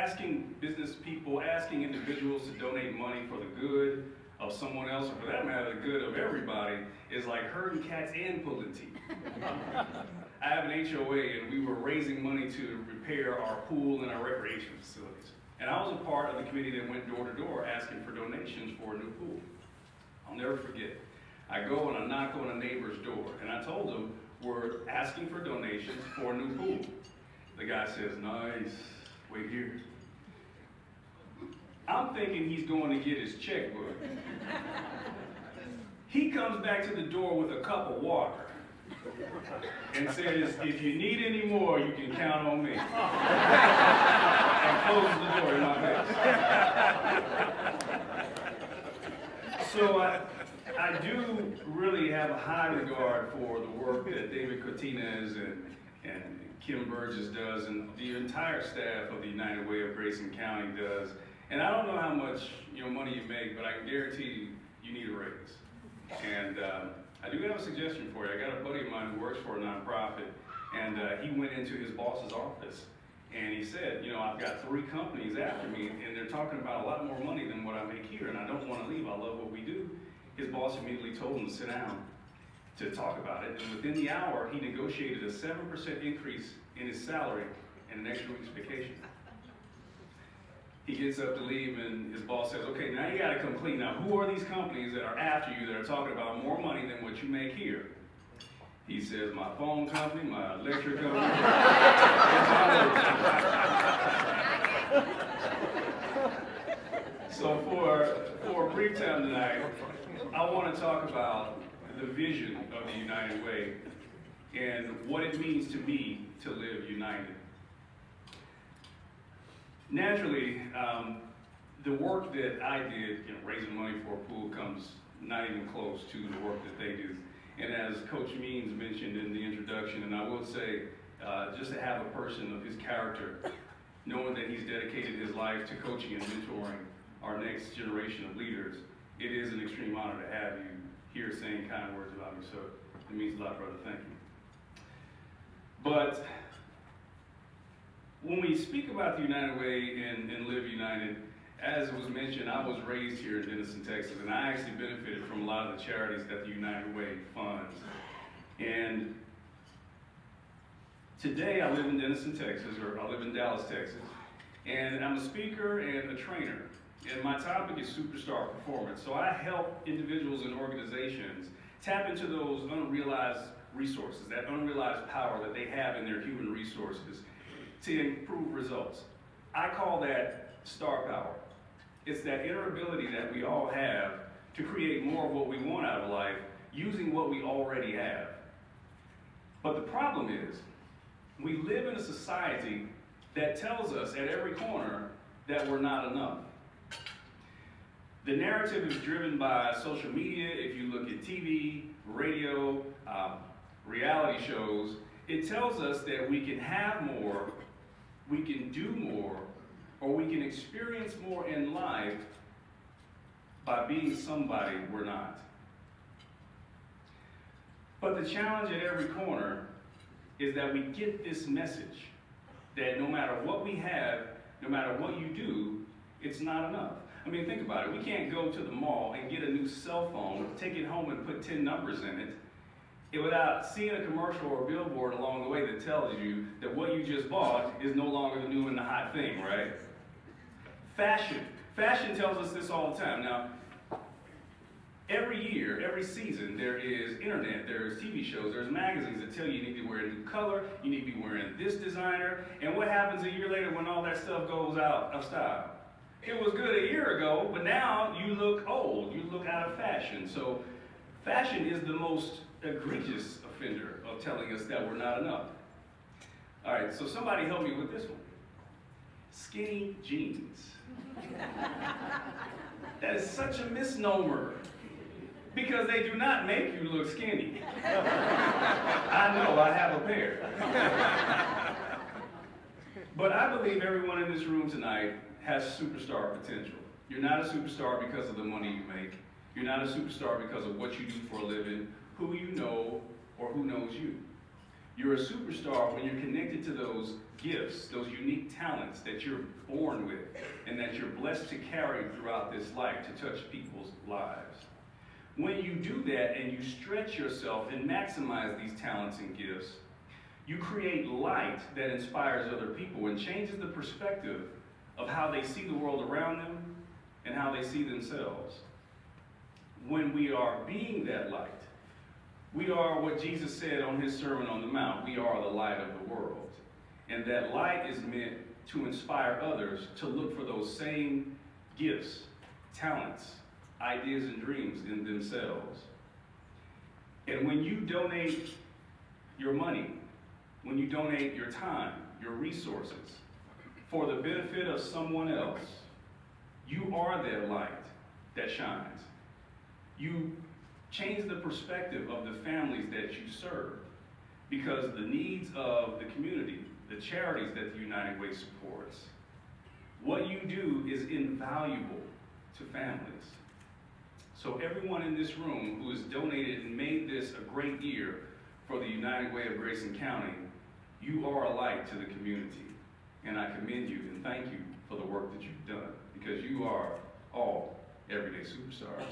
asking business people, asking individuals to donate money for the good of someone else, or for that matter, the good of everybody, is like herding cats and pulling teeth. I have an HOA, and we were raising money to repair our pool and our recreation facilities. And I was a part of the committee that went door to door asking for donations for a new pool. I'll never forget. I go and I knock on a neighbor's door, and I told them, we're asking for donations for a new pool. The guy says, nice, wait here. I'm thinking he's going to get his checkbook. He comes back to the door with a cup of water and says, if you need any more, you can count on me. And closes the door in my face. So I do really have a high regard for the work that David Cortinez and Kim Burgess does, and the entire staff of the United Way of Grayson County does. And I don't know how much money you make, but I can guarantee you need a raise. And I do have a suggestion for you. I got a buddy of mine who works for a nonprofit, and he went into his boss's office, and he said, I've got 3 companies after me, and they're talking about a lot more money than what I make here, and I don't want to leave. I love what we do. His boss immediately told him to sit down to talk about it, and within the hour, he negotiated a 7% increase in his salary and an extra week's vacation. He gets up to leave, and his boss says, okay, now you got to come clean. Now, who are these companies that are after you that are talking about more money than what you make here? He says, my phone company, my electric company, and my So for a brief time tonight, I want to talk about the vision of the United Way and what it means to me to live united. Naturally, the work that I did, raising money for a pool, comes not even close to the work that they do. And as Coach Means mentioned in the introduction, and I will say, just to have a person of his character, knowing that he's dedicated his life to coaching and mentoring our next generation of leaders, it is an extreme honor to have you here saying kind words about me. So it means a lot, brother. Thank you. But when we speak about the United Way and Live United, as it was mentioned, I was raised here in Denison, Texas, and I actually benefited from a lot of the charities that the United Way funds. And today I live in Denison, Texas, or I live in Dallas, Texas, and I'm a speaker and a trainer. And my topic is superstar performance. So I help individuals and organizations tap into those unrealized resources, that unrealized power that they have in their human resources to improve results. I call that star power. It's that inner ability that we all have to create more of what we want out of life using what we already have. But the problem is, we live in a society that tells us at every corner that we're not enough. The narrative is driven by social media. If you look at TV, radio, reality shows, it tells us that we can have more, we can do more, or we can experience more in life by being somebody we're not. But the challenge at every corner is that we get this message that no matter what we have, no matter what you do, it's not enough. I mean, think about it. We can't go to the mall and get a new cell phone, take it home and put 10 numbers in it without seeing a commercial or a billboard along the way that tells you that what you just bought is no longer the new and the hot thing, right? Fashion. Fashion tells us this all the time. Now, every year, every season, there is internet, there's TV shows, there's magazines that tell you need to wear a new color, you need to be wearing this designer, and what happens a year later when all that stuff goes out of style? It was good a year ago, but now you look old, you look out of fashion. So fashion is the most egregious offender of telling us that we're not enough. All right, so somebody help me with this one. Skinny jeans. That is such a misnomer, because they do not make you look skinny. I know, I have a pair. But I believe everyone in this room tonight has superstar potential. You're not a superstar because of the money you make. You're not a superstar because of what you do for a living, who you know, or who knows you. You're a superstar when you're connected to those gifts, those unique talents that you're born with and that you're blessed to carry throughout this life to touch people's lives. When you do that and you stretch yourself and maximize these talents and gifts, you create light that inspires other people and changes the perspective of how they see the world around them and how they see themselves. When we are being that light, we are what Jesus said on his Sermon on the Mount. We are the light of the world. And that light is meant to inspire others to look for those same gifts, talents, ideas, and dreams in themselves. And when you donate your money, when you donate your time, your resources, for the benefit of someone else, you are that light that shines. You change the perspective of the families that you serve, because the needs of the community, the charities that the United Way supports, what you do is invaluable to families. So everyone in this room who has donated and made this a great year for the United Way of Grayson County, you are a light to the community. And I commend you and thank you for the work that you've done, because you are all everyday superstars.